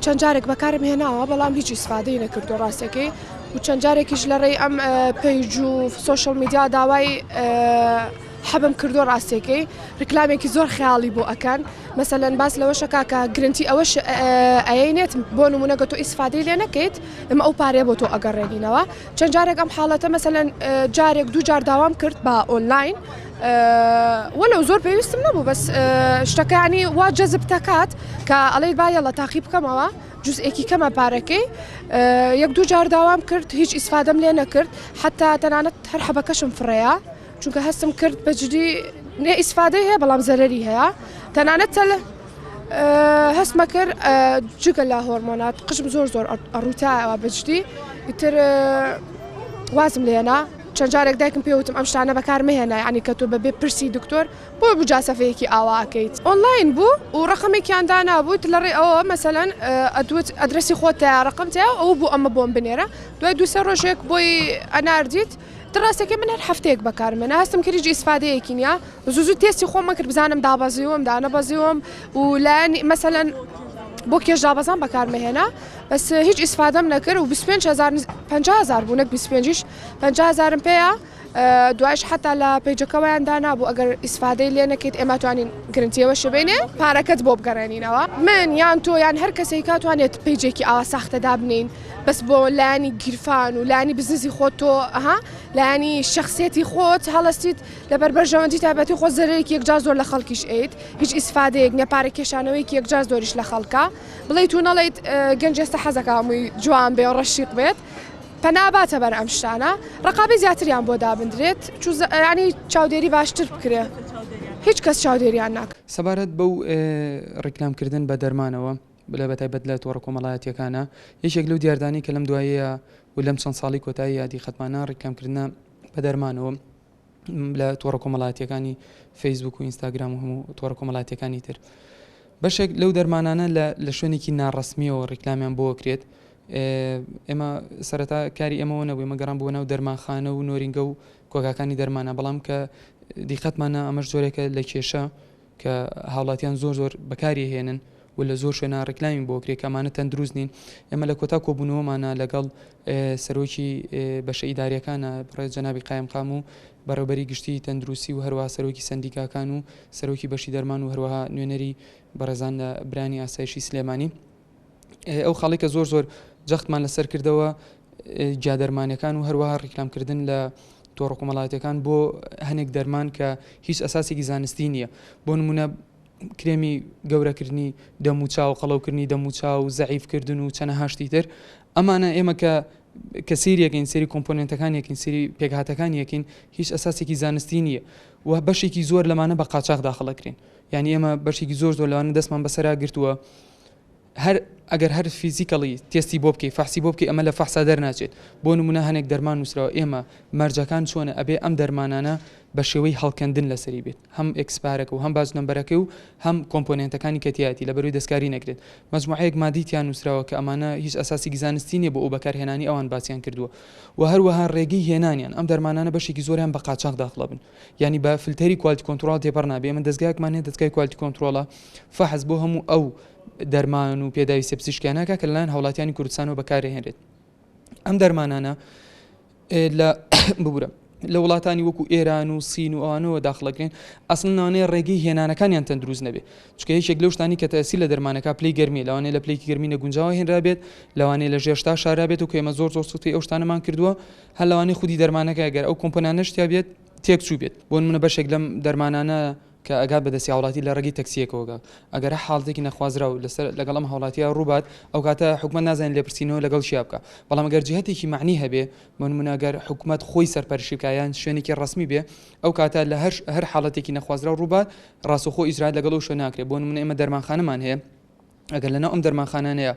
چەند جارێک بەکارم هێناوە بەڵام هیچ ئیسفادەی نەکردو ڕاستەکەی و چەند جارێکیش لە ڕێی ئەم پەیج و سۆشەڵ میدیا داوای حەبم کردو ڕاستەکەی ڕکلامێکی زۆر خیاڵی بۆ ئەکەن مەسەلەن باس لەوەشە کاکە گرنتی ئەوەش ئەیەنێت بۆ نمونەگە تۆ ئیسفادەی لێ نەکەیت ئەمە ئەو پارێ بۆ تۆ ئەگەڕێنینەوە چەند جارێک ئەم حاڵەتە مەسەلەن جارێک دوو جار داوام کرد بە ئۆنلاین وەلو زۆر پێویستم نەبوو بەس شتەکانی وا جەزب دەکات کە ئەڵێ باە لە تاقی بکەمەوە جزئێکی کەمە پارەکەی یەک دوو جار داوام کرد هیچ ئیسفادەم لێ نەکرد حتا تەنانەت هەر حەبەکەشم فڕەیە چونکە هەستم کرد بەجددی نێ ئیسفادەی هەیە بەڵام زەرەری هەیە تەنانەت هەستمە کرد جگە لە هۆرمۆنات قژم زۆر زۆر ئەڕووتایەوە بەجددی ئیتر وازم لێنا چەند جارێک دایکم پێوتم ئەم شتانە بەکار مهێنا ینی کە تۆ بەبێ پرسی دکتۆر بۆ بجاسەفەیەکی ئاواکەیت ئۆنلاین بوو و ڕقمێکیاندا نابوویت لە ڕێ ئەوە مەسەلەن ئەدوت ئەدرسی خۆت تا ڕقمتەیە ئەو بوو ئەمە بۆم بنێرە دوای دووسێ ڕۆژێک بۆی ئەناردیت ڕاستەکە من هەر هەفتەیەک بەکارمێنە هەستم کردی ئیسفادەیەکی نیە زوو تێستی خۆمە کرد بزانم دابەزیوم دانەبەزیوم و لایەن مەسەلەن بۆ کێش دابەزان بەکارمەهێنا بەس هیچ ئیسفادەم نەکرد و 50,000 بوو نەک 25 50,000 پێەیە دوایش حتا لە پێیجەکەوەیاندا نابوو ئەگەر ئیسفادەی لێ نەکەیت ئێمە توانین گرنتیەوە شبێنێ پارەکەت بۆ بگەڕێنینەوە من یان تۆ یان هەر کەسێک کاتوانێت پێیجێکی ئاوا ساختەدا بنین بەس بۆ لایانی گیرفان و لایانی بزنسی خۆت تۆ ئەها لایانی شخصێتی خۆت هەڵستیت لە بەربەرژەوەندی تایبەتی خۆ زەرەیەکی یەکجار زۆر لە خەڵکیش ئەیت هیچ ئیسفادەیەک نەپارە کێشانەوەیکی یەکجار زۆریش لە خەڵکە بڵێیت و نەڵێیت گەنجێستە حەزەکە هەمووی جوان بێ و ڕەشیق بێت پەناباتە بەر ئەم شتانە ڕقابی زیاتریان بۆ دابدرێت ینی چاودێری باشتر بکرێ هیچ کەس چاودێریان ناکە سەبارەت بەو ڕیکلامکردن بە دەرمانەوە بلە بەتایبەت لە تۆڕە کۆمەڵایەتیەکانە یەکێک لەو دیاردانی کە لەم دوایەیە و لەم چەند ساڵی کۆتایی یادی خەتمانە ڕیکلامکردنە بە دەرمانەوە لە تۆڕە کۆمەڵایەتیەکانی فەیسبوک و ئینستاگرام و هەموو تۆڕە کۆمەڵایەتیەکانی تر بەشێک لەو دەرمانانە لە شوێنێکی ناڕەسمیەوە ڕیکلامیان بۆ کرێت ئێمە سەرەتا کاری ئەمەوە نەبووی مەگەڕان بۆ ناو دەرمانخانە و نۆرینگە و کۆگاکانی دەرمانە بەڵام کە دیقەتمانە ئەمەش زۆرێکە لە کێشە کە هاوڵاتیان زۆر بەکاری هێنن و لە زۆر شوێنە ڕێکلامی بۆ کرێت کەمانە تەندروست نین ئێمە لە کۆتا کۆبوونەوەمانە لەگەڵ سەرۆکی بەشە ئیداریەکانە بڕێز جەنابی قایمقام و بەڕێوەبەری گشتی تەندروستی و هەروەها سەرۆکی سەندیکاکان و سەرۆکی بەشی دەرمان و هەروەها نوێنەری بەڕێزان لە برانی ئاسایشی سلێمانی ئەو خاڵی کە زۆر جەختمان لەسەر کردەوە جادەرمانەکان و هەروەها ڕیکلامکردن لە تۆڕە کۆمەڵایەتیەکان بۆ هەنێک دەرمان کە هیچ ئەساسێکی زانستی نییە بۆ نمونە کرێمی گەورەکردنی دەموچا و قەڵەوکردنی دەموچا و زەعیفکردن و چەنە هاشتی تر ئەمانە ئێمە کە سریەکەین سری کۆمپۆننتەکان یەکین سری پێکهاتەکان یەکین هیچ ئەساسێکی زانستی نییە و بەشێکی زۆر لەمانە بە قاچاق داخڵەکرێن یعنی ئێمە بەشێکی زۆر لەوانە دەستمان بەسەرا گرتووە ئەگەر هەر فیزیکەڵی تێستی بۆ بکەی فەحسی بۆ بکەی ئەمە لە فەحسا دەرناچێت بۆ نمونە هەنێک دەرمان نووسراوە ئێمە مەرجەکان چۆنە ئەبێ ئەم دەرمانانە بە شێوەی هەڵکەندن لەسەری بێت هەم ئێکسپارەکە و هەم باز نمبەرەکەی و هەم کۆمپۆننتەکانی کەتیاتی لە بەروی دەستکاری نەکرێت مەجموعەیەک مادیتیان نووسراوە کە ئەمانە هیچ ئەساسێکی زانستی نیە بۆ ئەو بەکارهێنانی ئەوان باسییان کردووە و هەروەها ڕێگەی هێنانیان ئەم دەرمانانە بەشێکی زۆریان بە قاچاق داخڵە بن ینی بە فلتەری کوالتی کۆنترۆڵ تێپەڕ نابێ من دەستگایەکمان هەیە دەستگای کوالتی کۆنترۆڵە فەحز بۆ هەموو ئەو دەرمان و پێداوی سێپسیشکیانەکە کە لەلایەن هاوڵاتیانی کوردستانەوە بەکارهێنرێت ئەم دەرمانانە لە ببورە لە وڵاتانی وەکو ئێران و سین و ئەوانەوە داخڵەکرێن ئەسڵ ناوانەیە ڕێگەی هێنانەکانیان تەندروست نەبێت چکە هیچێک لەو شتانی کە تەسی لە دەرمانەکە پلەی گەرمی لەوانەیە لە پلەی گەرمینە گونجاوە هێنرابێت لەوانەیە لە ژێشتا شارابێت و کە ئێمە زۆر سوتی ئەو شتانەمان کردووە هەر لەوانەیە خودی دەرمانەکە ئەگەر ئەو کۆمپۆنانەشتیا بێت تێکچوو بێت بۆ نمونە بەشێک لەم دەرمانانە کە ئەگات بەدەستی هاوڵاتی لە ڕێگەی تەکسیەکەوەگە ئەگەر حاڵاتێکی نەخوازرا و لەگەڵ ئەم هاوڵاتیە ڕووبات ئەو کاتە حکومەت نازانێت لێپرسینەوە لەگەڵ شیا بکە بەڵام ئەگەر جهەتێکی معنی هەبێ بۆ نمونە ئەگەر حکومەت خۆی سەرپەرشتیکایان شوێنێکی ڕسمی بێ ئەو کاتە لە هەر حاڵەتێکی نەخوازرا و ڕووبات ڕاستەوخۆ ئیجرات لەگەڵ شوێن ناکرێت بۆ نمونە ئێمە دەرمانخانەمان هەیە ئەگەر لەناو ئەم دەرمانخانانەیە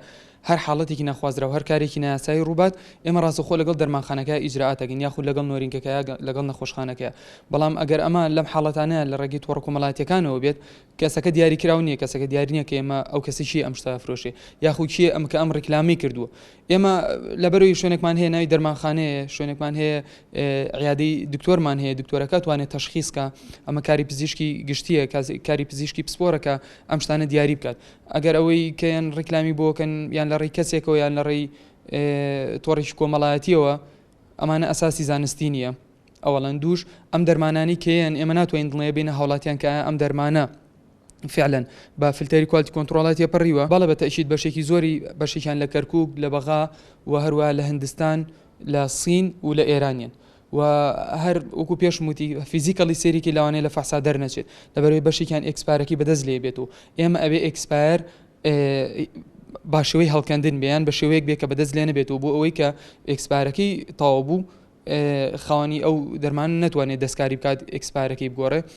هەر حاڵەتێکی نەخوازرا و هەر کارێکی نایاسایی ڕووبات ئێمە ڕاستەخۆ لەگەڵ دەرمانخانەکە ئیجرعاتەکەین یاخود لەگەڵ نۆرینکەکەیە لەگەڵ نەخۆشخانەکەیە بەڵام ئەگەر ئەمە لەم حاڵەتانەیە لە ڕێگەی تۆڕە کۆمەڵایەتیەکانەوە بێت کەسەکە دیاریکراو نییە کەسەکە دیاری نییە کە ئێمە ئەو کەسی چی ئەم شتە فرۆشێ یاخود چیە ئەم کە ئەم ڕیکلامی کردووە ئێمە لەبەرەوەی شوێنێکمان هەیە ناوی دەرمانخانەیە شوێنێکمان هەیە عیادەی دکتۆرمان هەیە دکتۆرەکە توانێت تەشخیصکە ئەمە کاری پزیشکی گشتیە کاری پزیشکی پسپۆرەکە ئەم شتانە دیاری بکات ئەگەر ئەوەی کەیان ڕیکلامی بۆکەن یان لە ڕێی کەسێکەوە یان لە ڕێی تۆڕێکی کۆمەڵایەتیەوە ئەمانە ئەساسی زانستی نییە ئەوەڵەن دووش ئەم دەرمانانی کەیان ئێمە ناتوانین دڵێ بینە هاوڵاتیان کە ئەم دەرمانە فعلا بە فلتەری کوالتی کۆنتترۆڵاتی پەڕیوە بەڵە بە تەشید بەشێکی زۆری بەشێکیان لە کەرکووک لە بەغا و هەروە لە هندستان لە سین و لە ئێرانیان و هەر وەکو پێشموتی فیزیکەڵی سێریکی لەوانەیە لە فەحسا دەرنەچێت لەبەرەوەی بەشێکیان ئێکسپارەکی بەدەست لێ بێت و ئێمە ئەوێ ئێکسپایر با شێوەی هەڵکەندن بیان بە شێوەیەک بێت کە بەدەست لێ نەبێت و بۆ ئەوەی کە ئێکسپارەکەی تەواو بوو خاوەنی ئەو دەرمان نەتوانێت دەستکاری بکات ئێکسپارەکەی بگۆڕێ